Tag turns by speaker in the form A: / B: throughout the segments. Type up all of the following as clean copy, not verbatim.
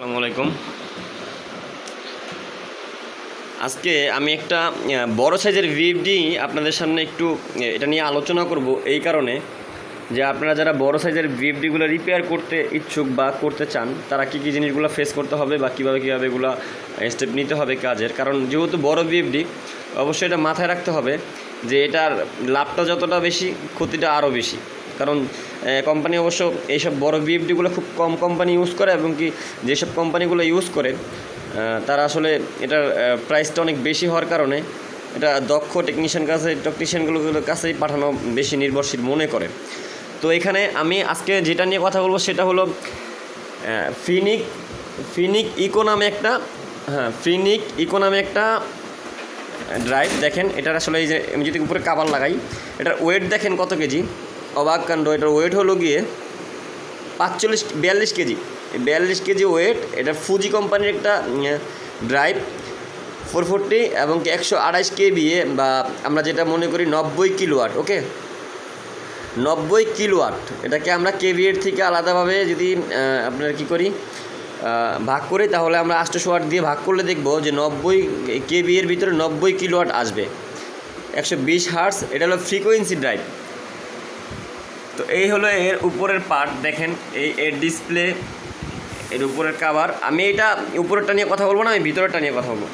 A: আসসালামু আলাইকুম। আজকে আমি একটা বড় সাইজের ভিএফডি আপনাদের সামনে একটু এটা নিয়ে আলোচনা করব, এই কারণে যে আপনারা যারা বড় সাইজের ভিএফডিগুলো রিপেয়ার করতে ইচ্ছুক বা করতে চান, তারা কী কী জিনিসগুলো ফেস করতে হবে বা কীভাবে এগুলো স্টেপ নিতে হবে কাজের। কারণ যেহেতু বড় ভিএফডি, অবশ্যই এটা মাথায় রাখতে হবে যে এটার লাভটা যতটা বেশি, ক্ষতিটা আরও বেশি। কারণ কোম্পানি অবশ্য এইসব বড় ভিএফডিগুলো খুব কম কোম্পানি ইউজ করে, এবং কি যেসব কোম্পানিগুলো ইউজ করে তারা আসলে এটার প্রাইসটা অনেক বেশি হওয়ার কারণে এটা দক্ষ টেকনিশিয়ানগুলোর কাছেই পাঠানো বেশি নির্ভরশীল মনে করে। তো এখানে আমি আজকে যেটা নিয়ে কথা বলবো সেটা হলো ফিনিক ইকো নামে একটা ড্রাইভ। দেখেন এটার আসলে এই যে আমি যদি উপরে কাভার লাগাই, এটার ওয়েট দেখেন কত কেজি, অবাক কাণ্ড। এটার ওয়েট হলো গিয়ে 42 কেজি। 42 KG weight. এটা ফুজি কোম্পানির একটা ড্রাইভ 440 এবং 128 কেভিএ, বা আমরা যেটা মনে করি 90 কিলোওয়াট। ওকে, 90 কিলোওয়াট। এটাকে আমরা কেভিএর থেকে আলাদাভাবে যদি আপনার কী করি ভাগ করি, তাহলে আমরা 800 ওয়াট দিয়ে ভাগ করলে দেখব যে 90 কেভিএর ভিতরে 90 কিলোওয়াট আসবে, 120 হার্টজ। এটা হলো ফ্রিকোয়েন্সি ড্রাইভ। তো এই হলো এর উপরের পার্ট। দেখেন এর ডিসপ্লে, এর উপরের কাভার। আমি এটা উপরেরটা নিয়ে কথা বলবো না, আমি ভিতরেরটা নিয়ে কথা বলবো।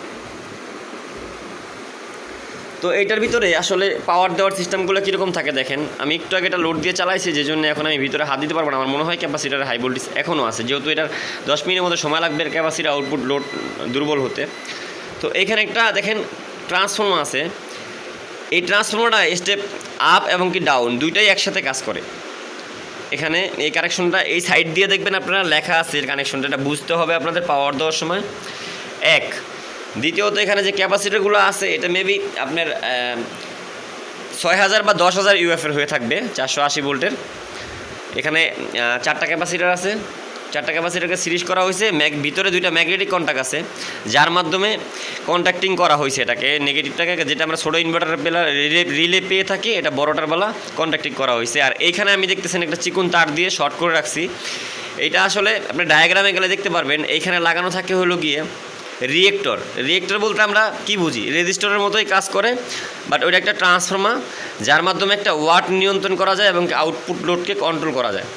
A: তো এইটার ভিতরে আসলে পাওয়ার দেওয়ার সিস্টেমগুলো কীরকম থাকে দেখেন। আমি একটু আগে এটা লোড দিয়ে চালাইছি, যে জন্য এখন আমি ভিতরে হাত দিতে পারবো না। আমার মনে হয় ক্যাপাসিটার হাই ভোল্টেজ এখনও আছে, যেহেতু এটার 10 মিনিটের মধ্যে সময় লাগবে ক্যাপাসিটি আউটপুট লোড দুর্বল হতে। তো এখানে একটা দেখেন ট্রান্সফর্মার আছে। এই ট্রান্সফর্মারটা স্টেপ আপ এবং কি ডাউন দুইটাই একসাথে কাজ করে। এখানে এই কানেকশনটা এই সাইড দিয়ে দেখবেন আপনারা লেখা আছে এর কানেকশনটা, এটা বুঝতে হবে আপনাদের পাওয়ার দেওয়ার সময়। দ্বিতীয়ত এখানে যে ক্যাপাসিটারগুলো আছে, এটা মেবি আপনার 6000 বা 10,000 ইউএফের হয়ে থাকবে, 480 ভোল্টের। এখানে 4টা ক্যাপাসিটার আছে। 4টা ক্যাপাসিটারকে সিরিজ করা হয়েছে। ভিতরে 2টা ম্যাগনেটিক কন্ট্যাক্ট আছে, যার মাধ্যমে কন্ট্যাক্টিং করা হয়েছে এটাকে, নেগেটিভটাকে, যেটা আমরা ছোটো ইনভার্টার বেলা রিলে পেয়ে থাকি, এটা বড়টার বেলা কন্ট্যাক্টিং করা হয়েছে। আর এইখানে আমি দেখতেছেন একটা চিকন তার দিয়ে শর্ট করে রাখছি। এইটা আসলে আপনি ডায়াগ্রামে গেলে দেখতে পারবেন। এইখানে লাগানো থাকে হলো গিয়ে রিয়েক্টর বলতে আমরা কি বুঝি, রেজিস্টরের মতোই কাজ করে, বাট ওইটা একটা ট্রান্সফর্মার, যার মাধ্যমে একটা ওয়াট নিয়ন্ত্রণ করা যায় এবং আউটপুট লোডকে কন্ট্রোল করা যায়।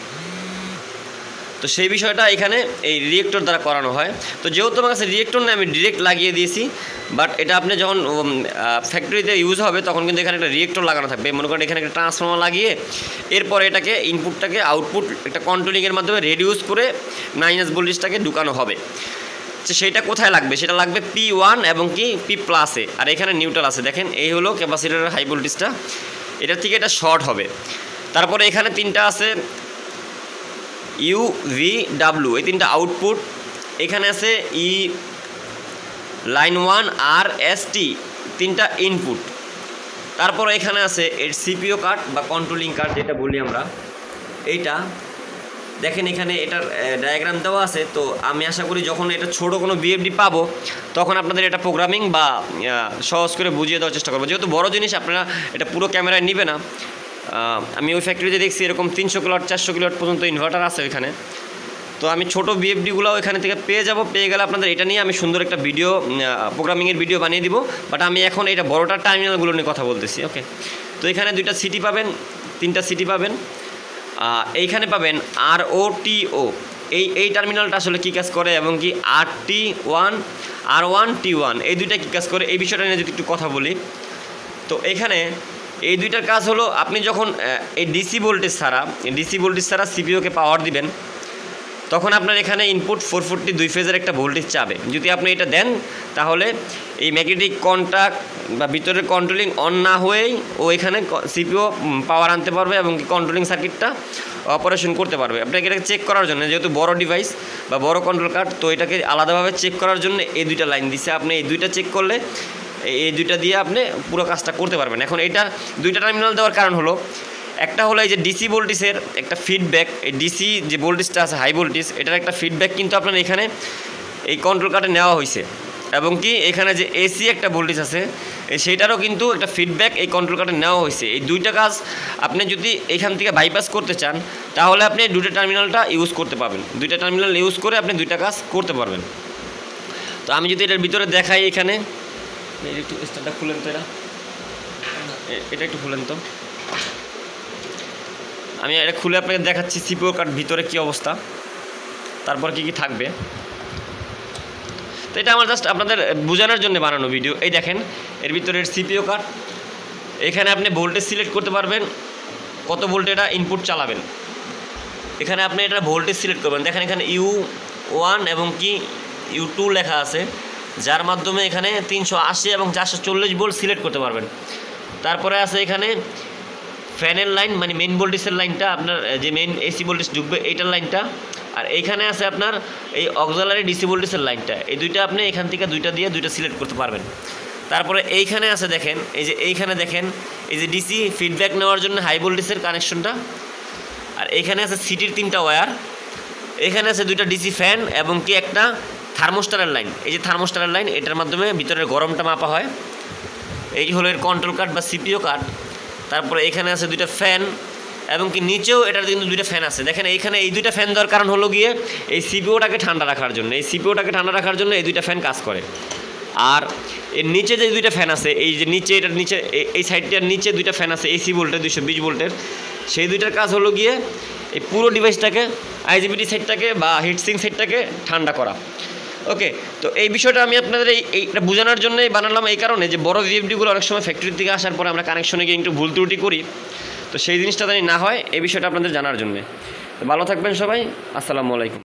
A: তো সেই বিষয়টা এখানে এই রিয়েক্টর দ্বারা করানো হয়। তো যেহেতু আমার কাছে রিয়েক্টর নেই, আমি ডিরেক্ট লাগিয়ে দিয়েছি। বাট এটা আপনি যখন ফ্যাক্টরিতে ইউজ হবে, তখন কিন্তু এখানে একটা রিয়েক্টর লাগানো থাকবে। মনে করেন এখানে একটা ট্রান্সফর্মার লাগিয়ে এরপরে এটাকে ইনপুটটাকে আউটপুট একটা কন্ট্রোলিংয়ের মাধ্যমে রেডিউস করে মাইনাস ভোল্টেজটাকে ঢুকানো হবে। সেটা কোথায় লাগবে, সেটা লাগবে P1 এবং কি P+এ। আর এখানে নিউট্রাল আছে। দেখেন এই হলো ক্যাপাসিটরের হাই ভোল্টেজটা, এটার থেকে এটা শর্ট হবে। তারপরে এখানে 3টা আছে UVW, এই 3টা আউটপুট। এখানে আছে লাইন 1 আর ST, 3টা ইনপুট। তারপরে এখানে আছে এর সিপিইউ কার্ড বা কন্ট্রোলিং কার্ড যেটা বলি আমরা, এইটা দেখেন এখানে এটার ডায়াগ্রাম দেওয়া আছে। তো আমি আশা করি যখন এটা ছোটো কোনো ভিএফডি পাবো, তখন আপনাদের এটা প্রোগ্রামিং বা সহজ করে বুঝিয়ে দেওয়ার চেষ্টা করবো। যেহেতু বড় জিনিস, আপনারা এটা পুরো ক্যামেরায় নিবে না। আমি ওই ফ্যাক্টরিতে দেখছি এরকম 300 কিলোওয়াট 400 কিলোওয়াট পর্যন্ত ইনভার্টার আছে ওইখানে। তো আমি ছোটো ভিএফডিগুলো ওইখানে থেকে পেয়ে গেলে আপনাদের এটা নিয়ে আমি সুন্দর একটা ভিডিও, প্রোগ্রামিংয়ের ভিডিও বানিয়ে দিব। বাট আমি এখন এটা বড়টার টার্মিনালগুলো নিয়ে কথা বলতেছি। ওকে, তো এখানে 2টা সিটি পাবেন, 3টা সিটি পাবেন। এইখানে পাবেন ROTO, এই টার্মিনালটা আসলে কী কাজ করে, এবং কি R1T1 এই 2টা কী কাজ করে, এই বিষয়টা নিয়ে যদি একটু কথা বলি। তো এখানে এই 2টার কাজ হলো, আপনি যখন এই ডিসি ভোল্টেজ ছাড়া সিপিইউকে পাওয়ার দিবেন, তখন আপনার এখানে ইনপুট 440 2 ফেজের একটা ভোল্টেজ চাবে। যদি আপনি এটা দেন, তাহলে এই ম্যাগনেটিক কন্ট্যাক্ট বা ভিতরের কন্ট্রোলিং অন না হয়েই ও এখানে সিপিইউ পাওয়ার আনতে পারবে এবং কি কন্ট্রোলিং সার্কিটটা অপারেশন করতে পারবে। আপনাকে এটাকে চেক করার জন্য, যেহেতু বড় ডিভাইস বা বড় কন্ট্রোল কার্ড, তো এটাকে আলাদাভাবে চেক করার জন্য এই 2টা লাইন দিচ্ছে। আপনি এই 2টা চেক করলে এই 2টা দিয়ে আপনি পুরো কাজটা করতে পারবেন। এখন এটা 2টা টার্মিনাল দেওয়ার কারণ হলো, একটা হলো এই যে ডিসি ভোল্টেজের একটা ফিডব্যাক, এই ডিসি যে ভোল্টেজটা আছে হাই ভোল্টেজ, এটার একটা ফিডব্যাক কিন্তু আপনার এখানে এই কন্ট্রোল কার্ডে নেওয়া হয়েছে। এবং কি এখানে যে এসি একটা ভোল্টেজ আছে সেইটারও কিন্তু একটা ফিডব্যাক এই কন্ট্রোল কার্ডে নেওয়া হয়েছে। এই দুইটা কাজ আপনি যদি এখান থেকে বাইপাস করতে চান তাহলে আপনি দুইটা টার্মিনালটা ইউজ করতে পারবেন, দুইটা টার্মিনাল ইউজ করে আপনি দুইটা কাজ করতে পারবেন। তো আমি যদি এটার ভিতরে দেখাই, এখানে একটু স্টারটা খুলেন তো, এটা একটু খুলেন তো, আমি এটা খুলে আপনাকে দেখাচ্ছি সিপিইউ কার্ড ভিতরে কী অবস্থা, তারপর কি কি থাকবে। তো এটা আমার জাস্ট আপনাদের বোঝানোর জন্য বানানো ভিডিও। এই দেখেন এর ভিতরের সিপিইউ কার্ড, এখানে আপনি ভোল্টেজ সিলেক্ট করতে পারবেন কত ভোল্ট এটা ইনপুট চালাবেন। এখানে আপনি এটা ভোল্টেজ সিলেক্ট করবেন, দেখেন এখানে U1 এবং কি U2 লেখা আছে, যার মাধ্যমে এখানে 380 এবং 440 ভোল্ট সিলেক্ট করতে পারবেন। তারপরে আছে এখানে ফ্যানের লাইন, মানে মেইন ভোল্টেজের লাইনটা, আপনার যে মেইন এসি ভোল্টেজ ঢুকবে এইটার লাইনটা, আর এইখানে আছে আপনার এই অক্সিলারি ডিসি ভোল্টেজের লাইনটা। এই দুইটা আপনি এখান থেকে দুইটা দিয়ে দুইটা সিলেক্ট করতে পারবেন। তারপরে এইখানে আছে দেখেন, এই যে এইখানে দেখেন এই যে ডিসি ফিডব্যাক নেওয়ার জন্য হাই ভোল্টেজের কানেকশনটা, আর এইখানে আছে সিটির 3টা ওয়্যার, এখানে আছে দুইটা ডিসি ফ্যান এবং কি একটা থার্মোস্টারের লাইন। এই যে থার্মোস্টারের লাইন, এটার মাধ্যমে ভিতরের গরমটা মাপা হয়। এই হলো এর কন্ট্রোল কার্ড বা সিপিইউ কার্ড। তারপরে এখানে আছে দুইটা ফ্যান এবং কি নিচেও এটার কিন্তু দুইটা ফ্যান আছে। দেখেন এইখানে এই দুইটা ফ্যান দেওয়ার কারণ হলো গিয়ে এই সিপিইউটাকে ঠান্ডা রাখার জন্য, এই সিপিইউটাকে ঠান্ডা রাখার জন্য এই দুইটা ফ্যান কাজ করে। আর এর নিচে যে দুইটা ফ্যান আছে, এই যে নিচে এটার নিচে এই সাইডটার নিচে দুইটা ফ্যান আছে এসি ভোল্টের 220 ভোল্টের, সেই দুইটার কাজ হলো গিয়ে এই পুরো ডিভাইসটাকে আইজিবিটি সেটটাকে বা হিটসিং সেটটাকে ঠান্ডা করা। ওকে, তো এই বিষয়টা আমি আপনাদের এইটা বোঝানোর জন্যই বানালাম, এই কারণে যে বড় ভিএফডিগুলো অনেক সময় ফ্যাক্টরি থেকে আসার পরে আমরা কানেকশনে গিয়ে একটু ভুল ত্রুটি করি, তো সেই জিনিসটা জানি না হয় এই বিষয়টা আপনাদের জানার জন্য। ভালো থাকবেন সবাই, আসসালামু আলাইকুম।